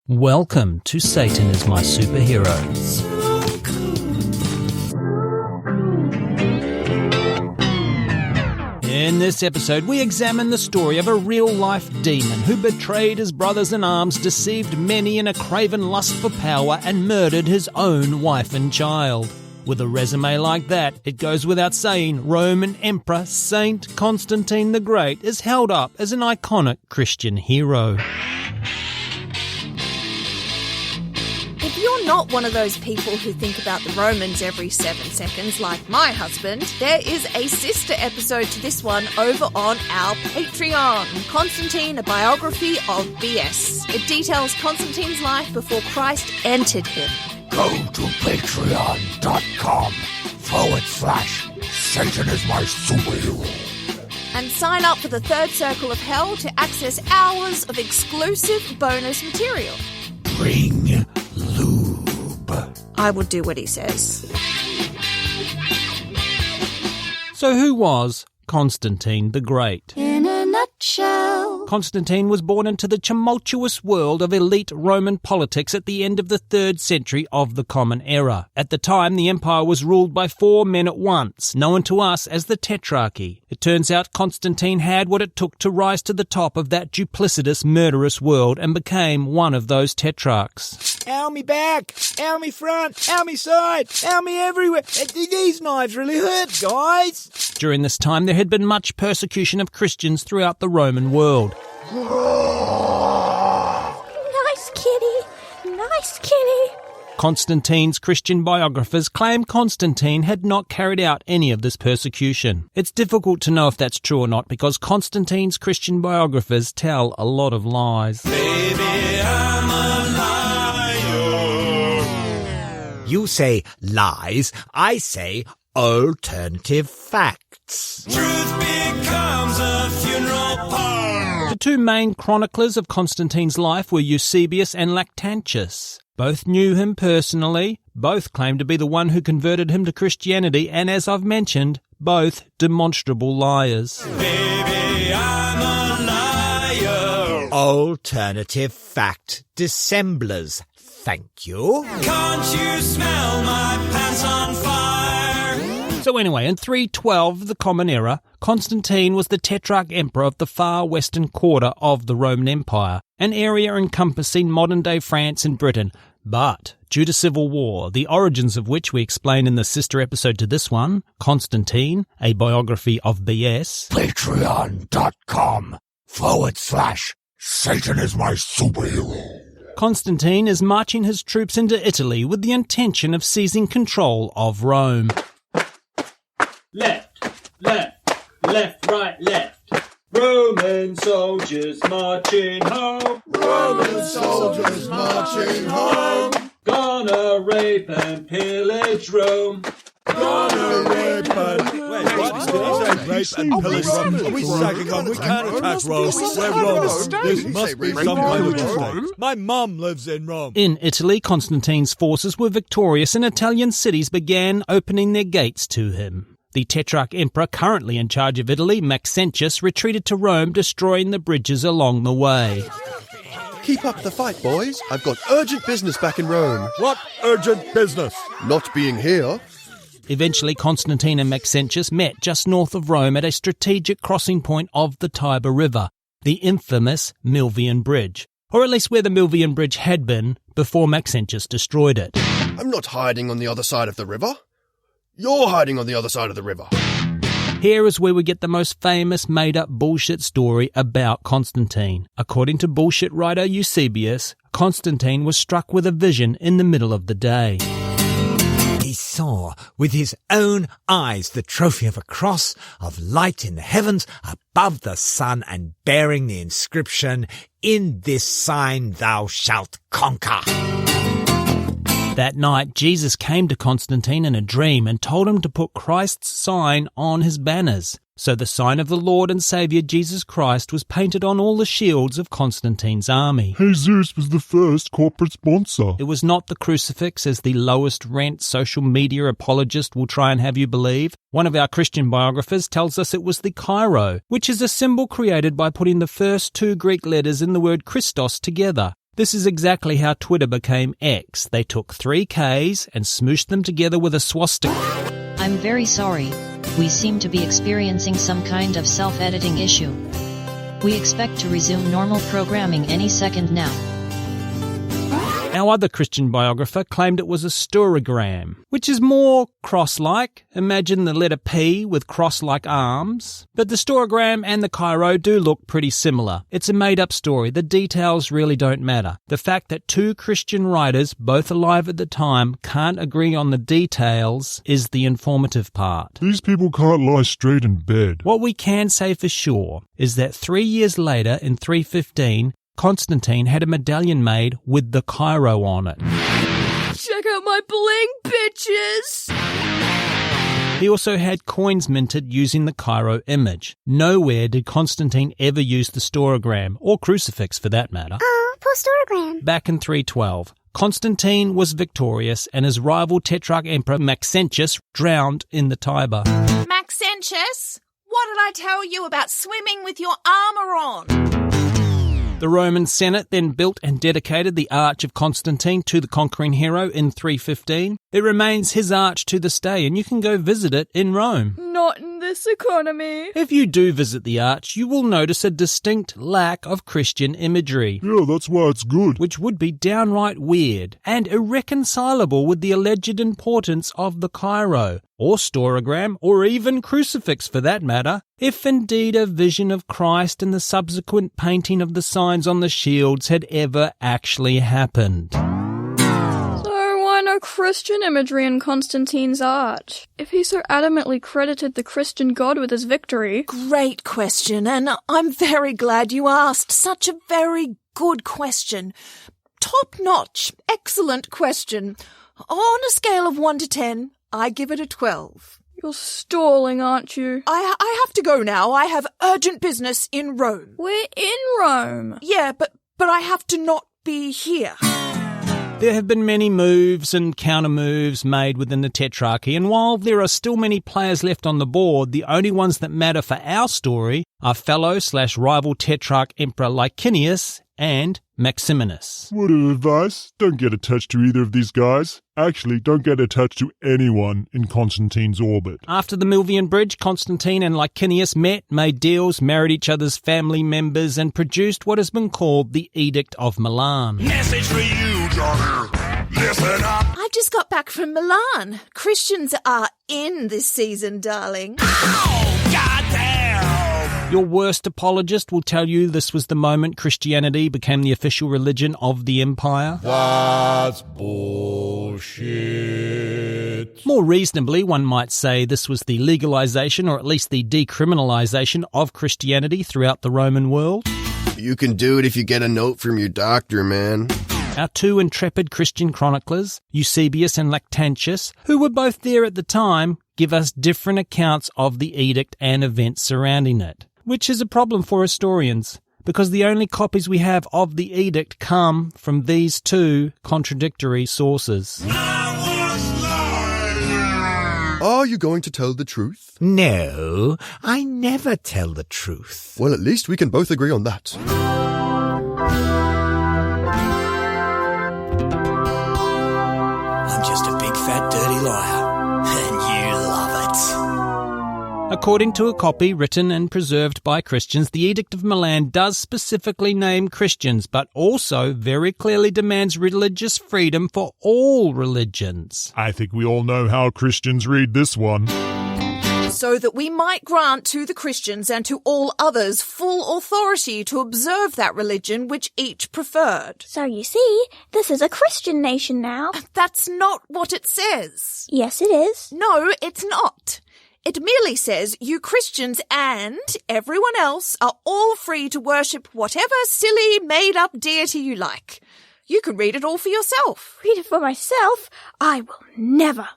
Welcome to Satan is My Superhero. In this episode, we examine the story of a real-life demon who betrayed his brothers in arms, deceived many in a craven lust for power, and murdered his own wife and child. With a resume like that, it goes without saying Roman Emperor Saint Constantine the Great is held up as an iconic Christian hero. If you're not one of those people who think about the Romans every 7 seconds like my husband, there is a sister episode to this one over on our Patreon. Constantine, a biography of BS. It details Constantine's life before Christ entered him. Go to patreon.com/Satan is my superhero. And sign up for the Third Circle of Hell to access hours of exclusive bonus material. Bring lube. I will do what he says. So who was Constantine the Great? In a nutshell. Constantine was born into the tumultuous world of elite Roman politics at the end of the 3rd century of the Common Era. At the time, the empire was ruled by 4 men at once, known to us as the Tetrarchy. It turns out Constantine had what it took to rise to the top of that duplicitous, murderous world and became one of those tetrarchs. Ow me back, ow me front, ow me side, ow me everywhere. These knives really hurt, guys. During this time, there had been much persecution of Christians throughout the Roman world. Nice kitty, nice kitty. Constantine's Christian biographers claim Constantine had not carried out any of this persecution. It's difficult to know if that's true or not because Constantine's Christian biographers tell a lot of lies. Baby, I'm a liar. You say lies, I say alternative facts. Truth becomes a funeral parlor. The 2 main chroniclers of Constantine's life were Eusebius and Lactantius. Both knew him personally, both claimed to be the one who converted him to Christianity, and as I've mentioned, both demonstrable liars. Baby, I'm a liar. Alternative fact dissemblers. Thank you. Can't you smell my pants on fire? So anyway, in 312 of the Common Era, Constantine was the Tetrarch Emperor of the far western quarter of the Roman Empire, an area encompassing modern-day France and Britain. But due to civil war, the origins of which we explain in the sister episode to this one, Constantine, a biography of BS, Patreon.com/Satan is my superhero. Constantine is marching his troops into Italy with the intention of seizing control of Rome. Left, right, left. Roman soldiers marching home. Roman soldiers marching home. Gonna rape and pillage Rome. Gonna rape and... Wait, what? Did he say rape and pillage Rome? Are we sagging on? We can't attack Rome. We're Romans. This must be some kind of mistake. My mum lives in Rome. In Italy, Constantine's forces were victorious and Italian cities began opening their gates to him. The Tetrarch Emperor currently in charge of Italy, Maxentius, retreated to Rome, destroying the bridges along the way. Keep up the fight, boys. I've got urgent business back in Rome. What urgent business? Not being here. Eventually, Constantine and Maxentius met just north of Rome at a strategic crossing point of the Tiber River, the infamous Milvian Bridge, or at least where the Milvian Bridge had been before Maxentius destroyed it. I'm not hiding on the other side of the river. You're hiding on the other side of the river. Here is where we get the most famous made-up bullshit story about Constantine. According to bullshit writer Eusebius, Constantine was struck with a vision in the middle of the day. He saw with his own eyes the trophy of a cross of light in the heavens above the sun and bearing the inscription, "In this sign thou shalt conquer." That night, Jesus came to Constantine in a dream and told him to put Christ's sign on his banners. So the sign of the Lord and Saviour Jesus Christ was painted on all the shields of Constantine's army. Jesus was the first corporate sponsor. It was not the crucifix, as the lowest rent social media apologist will try and have you believe. One of our Christian biographers tells us it was the Chi, which is a symbol created by putting the first 2 Greek letters in the word Christos together. This is exactly how Twitter became X. They took 3 Ks and smooshed them together with a swastika. I'm very sorry. We seem to be experiencing some kind of self-editing issue. We expect to resume normal programming any second now. Our other Christian biographer claimed it was a storygram, which is more cross-like. Imagine the letter P with cross-like arms. But the storygram and the Cairo do look pretty similar. It's a made-up story. The details really don't matter. The fact that 2 Christian writers, both alive at the time, can't agree on the details is the informative part. These people can't lie straight in bed. What we can say for sure is that 3 years later, in 315, Constantine had a medallion made with the Cairo on it. Check out my bling, bitches! He also had coins minted using the Cairo image. Nowhere did Constantine ever use the storygram, or crucifix for that matter. Oh, poor storygram. Back in 312, Constantine was victorious and his rival Tetrarch Emperor Maxentius drowned in the Tiber. Maxentius, what did I tell you about swimming with your armour on? The Roman Senate then built and dedicated the Arch of Constantine to the conquering hero in 315. It remains his arch to this day, and you can go visit it in Rome. Not in this economy. If you do visit the arch, you will notice a distinct lack of Christian imagery. Yeah, that's why it's good. Which would be downright weird and irreconcilable with the alleged importance of the Cairo, or storygram, or even crucifix for that matter, if indeed a vision of Christ and the subsequent painting of the signs on the shields had ever actually happened. So why no Christian imagery in Constantine's art, if he so adamantly credited the Christian God with his victory? Great question, and I'm very glad you asked. Such a very good question. Top-notch, excellent question. On a scale of 1 to 10, I give it a 12. You're stalling, aren't you? I have to go now. I have urgent business in Rome. We're in Rome. Yeah, but I have to not be here. There have been many moves and counter-moves made within the Tetrarchy, and while there are still many players left on the board, the only ones that matter for our story are fellow/rival Tetrarch Emperor Licinius and Maximinus. Word of advice, don't get attached to either of these guys. Actually, don't get attached to anyone in Constantine's orbit. After the Milvian Bridge, Constantine and Licinius met, made deals, married each other's family members, and produced what has been called the Edict of Milan. Message for you, Johnny. Listen up. I just got back from Milan. Christians are in this season, darling. Oh, goddamn. Your worst apologist will tell you this was the moment Christianity became the official religion of the empire. That's bullshit. More reasonably, one might say this was the legalization, or at least the decriminalization of Christianity throughout the Roman world. You can do it if you get a note from your doctor, man. Our 2 intrepid Christian chroniclers, Eusebius and Lactantius, who were both there at the time, give us different accounts of the edict and events surrounding it, which is a problem for historians, because the only copies we have of the edict come from these 2 contradictory sources. Are you going to tell the truth? No, I never tell the truth. Well, at least we can both agree on that. I'm just a big fat dirty liar, and you love it. According to a copy written and preserved by Christians, the Edict of Milan does specifically name Christians, but also very clearly demands religious freedom for all religions. I think we all know how Christians read this one. So that we might grant to the Christians and to all others full authority to observe that religion which each preferred. So you see, this is a Christian nation now. That's not what it says. Yes, it is. No, it's not. It merely says you Christians and everyone else are all free to worship whatever silly, made-up deity you like. You can read it all for yourself. Read it for myself? I will never.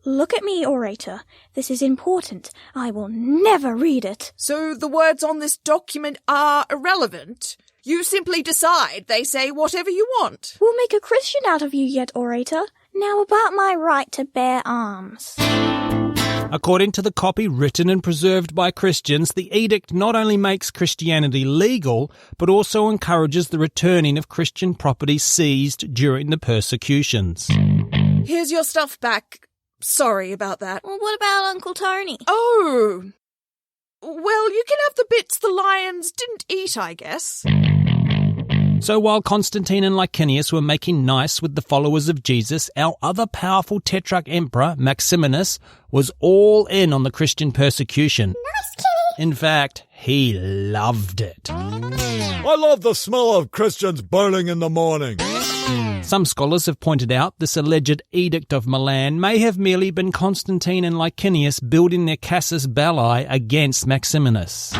Look at me, orator. This is important. I will never read it. So the words on this document are irrelevant? You simply decide they say whatever you want. We'll make a Christian out of you yet, orator. Now about my right to bear arms. According to the copy written and preserved by Christians, the edict not only makes Christianity legal, but also encourages the returning of Christian property seized during the persecutions. Here's your stuff back. Sorry about that. Well, what about Uncle Tony? Oh! Well, you can have the bits the lions didn't eat, I guess. So while Constantine and Licinius were making nice with the followers of Jesus, our other powerful Tetrarch emperor, Maximinus, was all in on the Christian persecution. Nice kitty! In fact, he loved it. I love the smell of Christians burning in the morning. Some scholars have pointed out this alleged Edict of Milan may have merely been Constantine and Licinius building their casus belli against Maximinus.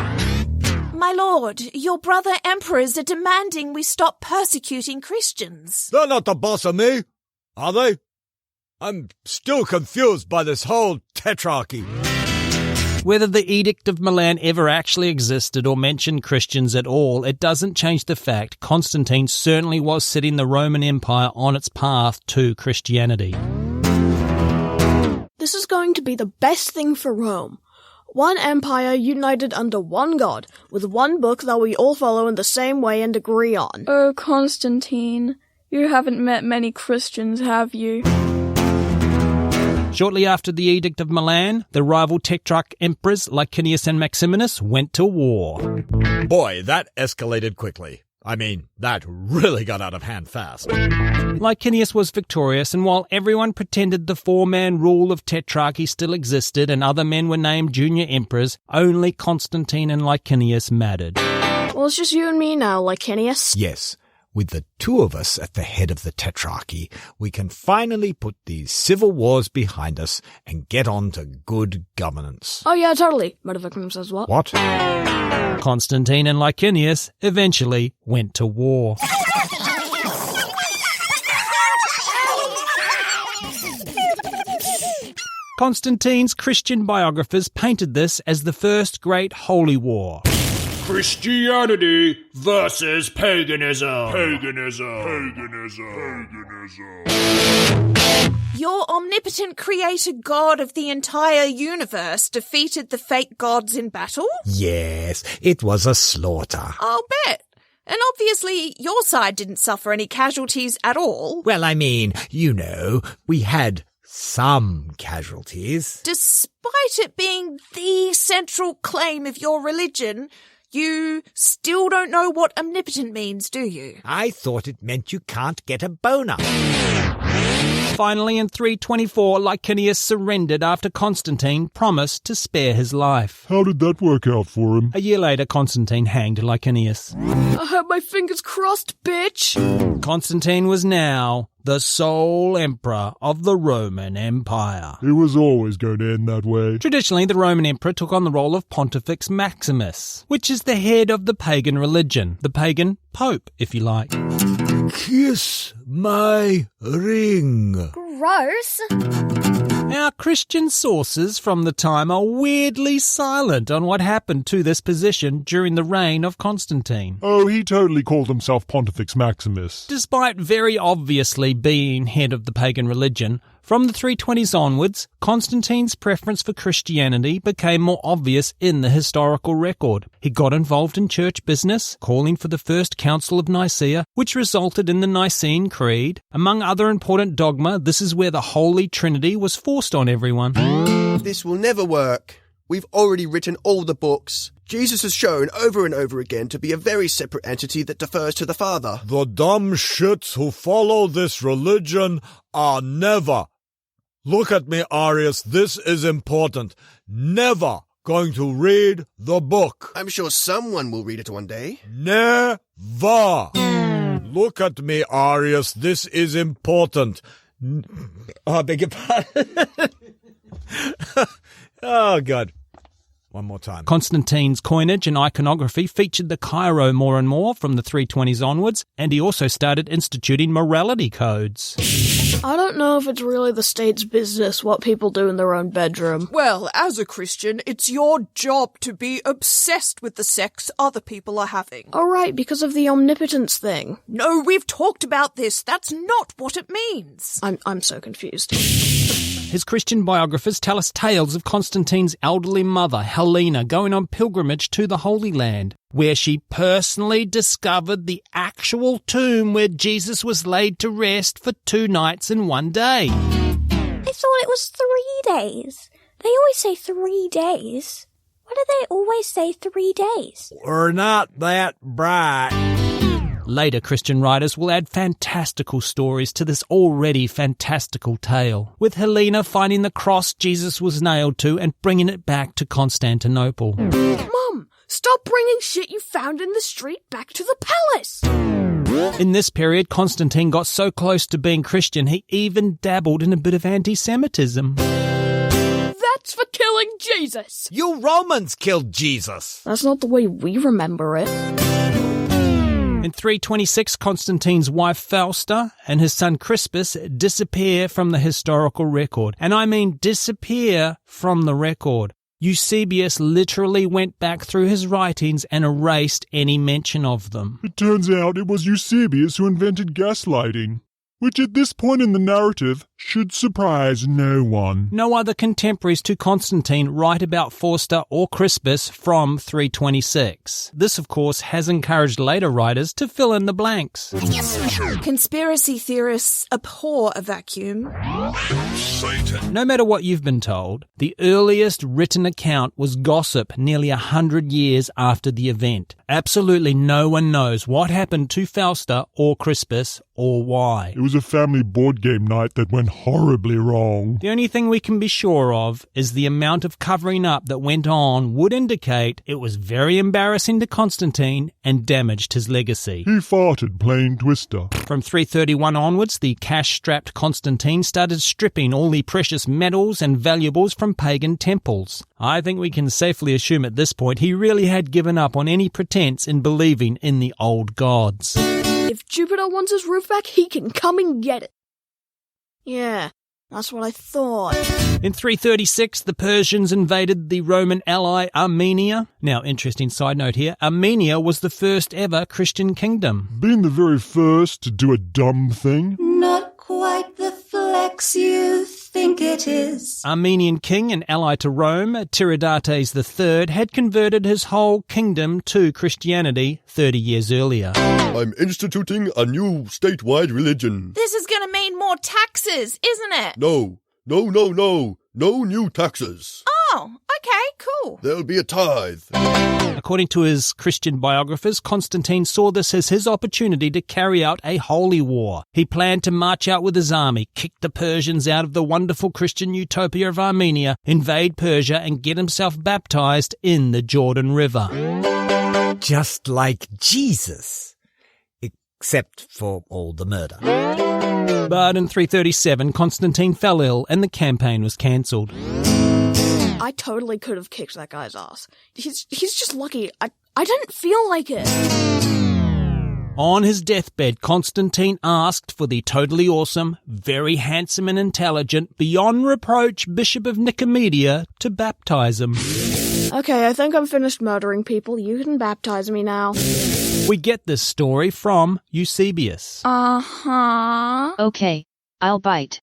My lord, your brother emperors are demanding we stop persecuting Christians. They're not the boss of me, are they? I'm still confused by this whole tetrarchy. Whether the Edict of Milan ever actually existed or mentioned Christians at all, it doesn't change the fact Constantine certainly was setting the Roman Empire on its path to Christianity. This is going to be the best thing for Rome. One empire united under one god, with one book that we all follow in the same way and agree on. Oh, Constantine, you haven't met many Christians, have you? Shortly after the Edict of Milan, the rival Tetrarch emperors Licinius and Maximinus went to war. Boy, that escalated quickly. I mean, that really got out of hand fast. Licinius was victorious, and while everyone pretended the four-man rule of tetrarchy still existed and other men were named junior emperors, only Constantine and Licinius mattered. Well, it's just you and me now, Licinius. Yes. With the two of us at the head of the Tetrarchy, we can finally put these civil wars behind us and get on to good governance. Oh yeah, totally. Murder says what? What? Constantine and Licinius eventually went to war. Constantine's Christian biographers painted this as the first great holy war. Christianity versus paganism. Your omnipotent creator god of the entire universe defeated the fake gods in battle? Yes, it was a slaughter. I'll bet. And obviously, your side didn't suffer any casualties at all. Well, I mean, we had some casualties. Despite it being the central claim of your religion, you still don't know what omnipotent means, do you? I thought it meant you can't get a boner. Finally, in 324, Licinius surrendered after Constantine promised to spare his life. How did that work out for him? A year later, Constantine hanged Licinius. I had my fingers crossed, bitch! Constantine was now the sole emperor of the Roman Empire. It was always going to end that way. Traditionally, the Roman emperor took on the role of Pontifex Maximus, which is the head of the pagan religion, the pagan pope, if you like. Kiss my ring. Gross. Our Christian sources from the time are weirdly silent on what happened to this position during the reign of Constantine. Oh, he totally called himself Pontifex Maximus. Despite very obviously being head of the pagan religion, from the 320s onwards, Constantine's preference for Christianity became more obvious in the historical record. He got involved in church business, calling for the First Council of Nicaea, which resulted in the Nicene Creed. Among other important dogma, this is where the Holy Trinity was forced on everyone. This will never work. We've already written all the books. Jesus has shown over and over again to be a very separate entity that defers to the Father. The dumb shits who follow this religion are never, look at me, Arius, this is important, never going to read the book. I'm sure someone will read it one day. Never. Look at me, Arius, this is important. I beg your pardon. Oh, God. One more time. Constantine's coinage and iconography featured the Cairo more and more from the 320s onwards, and he also started instituting morality codes. I don't know if it's really the state's business what people do in their own bedroom. Well, as a Christian, it's your job to be obsessed with the sex other people are having. Oh, right, because of the omnipotence thing. No, we've talked about this. That's not what it means. I'm so confused. His Christian biographers tell us tales of Constantine's elderly mother, Helena, going on pilgrimage to the Holy Land, where she personally discovered the actual tomb where Jesus was laid to rest for 2 nights and 1 day. I thought it was 3 days. They always say 3 days. Why do they always say 3 days? We're not that bright. Later Christian writers will add fantastical stories to this already fantastical tale, with Helena finding the cross Jesus was nailed to and bringing it back to Constantinople. Mum, stop bringing shit you found in the street back to the palace! In this period, Constantine got so close to being Christian, he even dabbled in a bit of anti-Semitism. That's for killing Jesus! You Romans killed Jesus! That's not the way we remember it. In 326, Constantine's wife Fausta and his son Crispus disappear from the historical record. And I mean disappear from the record. Eusebius literally went back through his writings and erased any mention of them. It turns out it was Eusebius who invented gaslighting, which at this point in the narrative should surprise no one. No other contemporaries to Constantine write about Fausta or Crispus from 326. This, of course, has encouraged later writers to fill in the blanks. Conspiracy theorists abhor a vacuum. No matter what you've been told, the earliest written account was gossip nearly 100 years after the event. Absolutely no one knows what happened to Fausta or Crispus or why. It was a family board game night that went horribly wrong. The only thing we can be sure of is the amount of covering up that went on would indicate it was very embarrassing to Constantine and damaged his legacy. He farted playing Twister. From 331 onwards, the cash-strapped Constantine started stripping all the precious metals and valuables from pagan temples. I think we can safely assume at this point he really had given up on any pretense in believing in the old gods. If Jupiter wants his roof back, he can come and get it. Yeah, that's what I thought. In 336, the Persians invaded the Roman ally Armenia. Now, interesting side note here, Armenia was the first ever Christian kingdom. Being the very first to do a dumb thing? Not quite the flex you think it is. Armenian king and ally to Rome, Tiridates III, had converted his whole kingdom to Christianity 30 years earlier. I'm instituting a new statewide religion. This is going to mean more taxes, isn't it? No. No new taxes. Oh, okay, cool. There'll be a tithe. According to his Christian biographers, Constantine saw this as his opportunity to carry out a holy war. He planned to march out with his army, kick the Persians out of the wonderful Christian utopia of Armenia, invade Persia, and get himself baptized in the Jordan River. Just like Jesus, except for all the murder. But in 337, Constantine fell ill and the campaign was cancelled. I totally could have kicked that guy's ass. He's just lucky. I didn't feel like it. On his deathbed, Constantine asked for the totally awesome, very handsome and intelligent, beyond reproach Bishop of Nicomedia to baptize him. Okay, I think I'm finished murdering people. You can baptize me now. We get this story from Eusebius. Okay, I'll bite.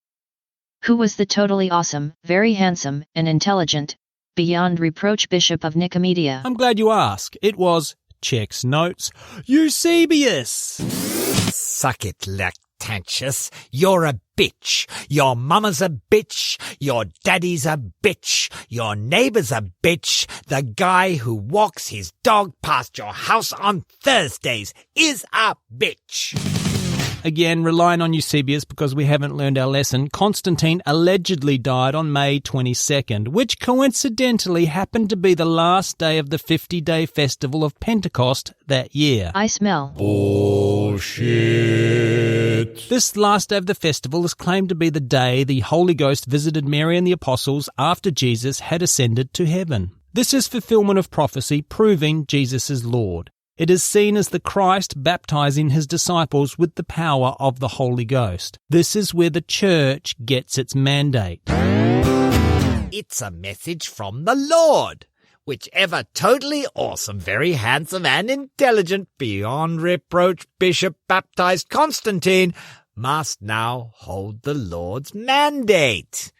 Who was the totally awesome, very handsome, and intelligent, beyond reproach Bishop of Nicomedia? I'm glad you asked. It was, checks notes, Eusebius. Suck it, Lactantius. You're a bitch. Your mama's a bitch. Your daddy's a bitch. Your neighbor's a bitch. The guy who walks his dog past your house on Thursdays is a bitch. Again, relying on Eusebius because we haven't learned our lesson, Constantine allegedly died on May 22nd, which coincidentally happened to be the last day of the 50-day festival of Pentecost that year. I smell bullshit. This last day of the festival is claimed to be the day the Holy Ghost visited Mary and the apostles after Jesus had ascended to heaven. This is fulfillment of prophecy proving Jesus is Lord. It is seen as the Christ baptizing his disciples with the power of the Holy Ghost. This is where the church gets its mandate. It's a message from the Lord. Whichever totally awesome, very handsome and intelligent, beyond reproach Bishop baptized Constantine must now hold the Lord's mandate.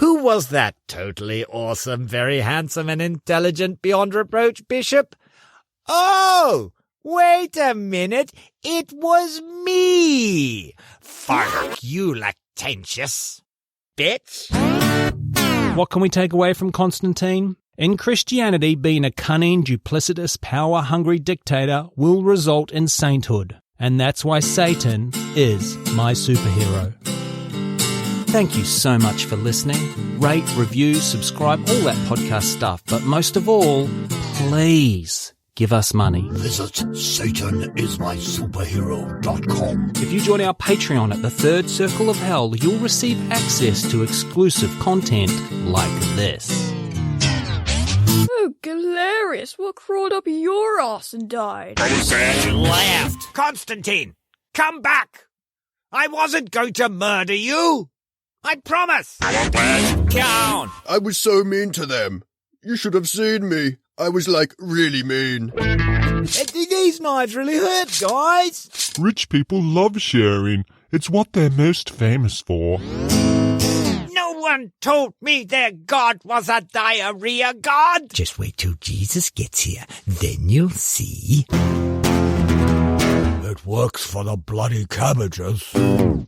Who was that totally awesome, very handsome and intelligent beyond reproach bishop? Oh, wait a minute. It was me. Fuck you, Lactantius. Bitch. What can we take away from Constantine? In Christianity, being a cunning, duplicitous, power-hungry dictator will result in sainthood. And that's why Satan is my superhero. Thank you so much for listening. Rate, review, subscribe, all that podcast stuff. But most of all, please give us money. Visit SatanIsMySuperhero.com. If you join our Patreon at the Third Circle of Hell, you'll receive access to exclusive content like this. Oh, Galerius, what crawled up your ass and died? You laughed. Constantine, come back. I wasn't going to murder you. I promise. Down. I was so mean to them. You should have seen me. I was, really mean. These knives really hurt, guys. Rich people love sharing. It's what they're most famous for. No one told me their god was a diarrhea god. Just wait till Jesus gets here. Then you'll see. It works for the bloody cabbages.